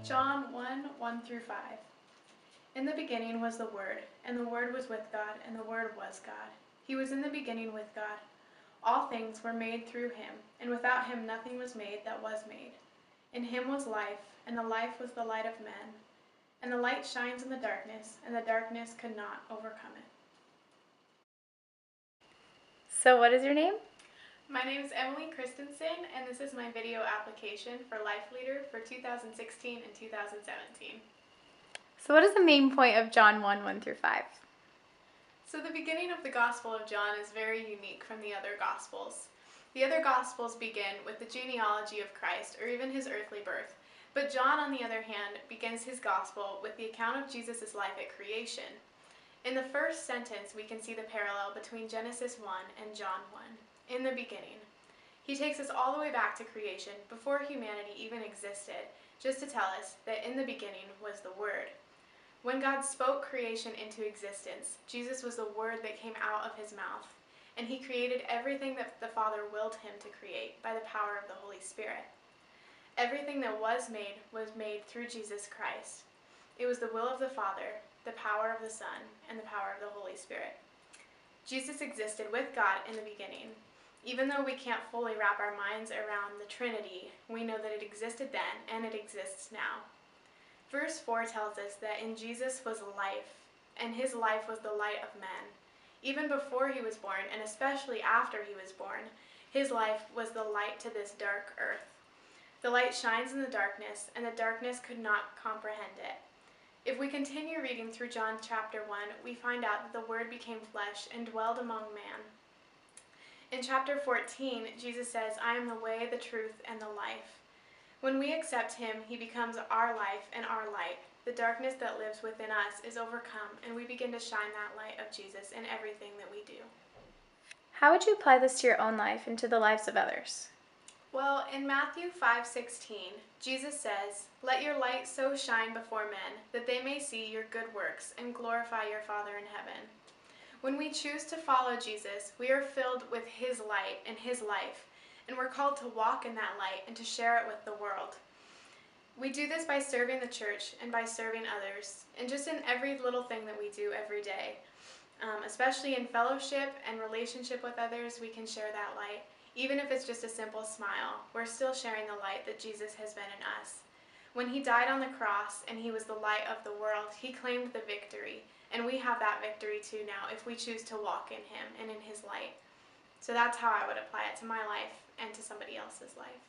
John 1:1 through 5. In the beginning was the Word, and the Word was with God, and the Word was God. He was in the beginning with God. All things were made through him, and without him nothing was made that was made. In him was life, and the life was the light of men. And the light shines in the darkness, and the darkness could not overcome it. So what is your name? My name is Emily Christensen, and this is my video application for Life Leader for 2016 and 2017. So what is the main point of John 1:1 through 5? So the beginning of the Gospel of John is very unique from the other Gospels. The other Gospels begin with the genealogy of Christ, or even his earthly birth. But John, on the other hand, begins his Gospel with the account of Jesus' life at creation. In the first sentence, we can see the parallel between Genesis 1 and John 1. In the beginning. He takes us all the way back to creation, before humanity even existed, just to tell us that in the beginning was the Word. When God spoke creation into existence, Jesus was the Word that came out of his mouth, and he created everything that the Father willed him to create by the power of the Holy Spirit. Everything that was made through Jesus Christ. It was the will of the Father, the power of the Son, and the power of the Holy Spirit. Jesus existed with God in the beginning. Even though we can't fully wrap our minds around the Trinity, we know that it existed then and it exists now. Verse 4 tells us that in Jesus was life, and his life was the light of men. Even before he was born, and especially after he was born, his life was the light to this dark earth. The light shines in the darkness, and the darkness could not comprehend it. If we continue reading through John chapter 1, we find out that the Word became flesh and dwelled among man. In chapter 14, Jesus says, "I am the way, the truth, and the life." When we accept him, he becomes our life and our light. The darkness that lives within us is overcome, and we begin to shine that light of Jesus in everything that we do. How would you apply this to your own life and to the lives of others? Well, in Matthew 5:16, Jesus says, "Let your light so shine before men that they may see your good works and glorify your Father in heaven." When we choose to follow Jesus, we are filled with his light and his life, and we're called to walk in that light and to share it with the world. We do this by serving the church and by serving others, and just in every little thing that we do every day. Especially in fellowship and relationship with others, we can share that light. Even if it's just a simple smile, we're still sharing the light that Jesus has been in us. When he died on the cross and he was the light of the world, he claimed the victory. And we have that victory too now if we choose to walk in him and in his light. So that's how I would apply it to my life and to somebody else's life.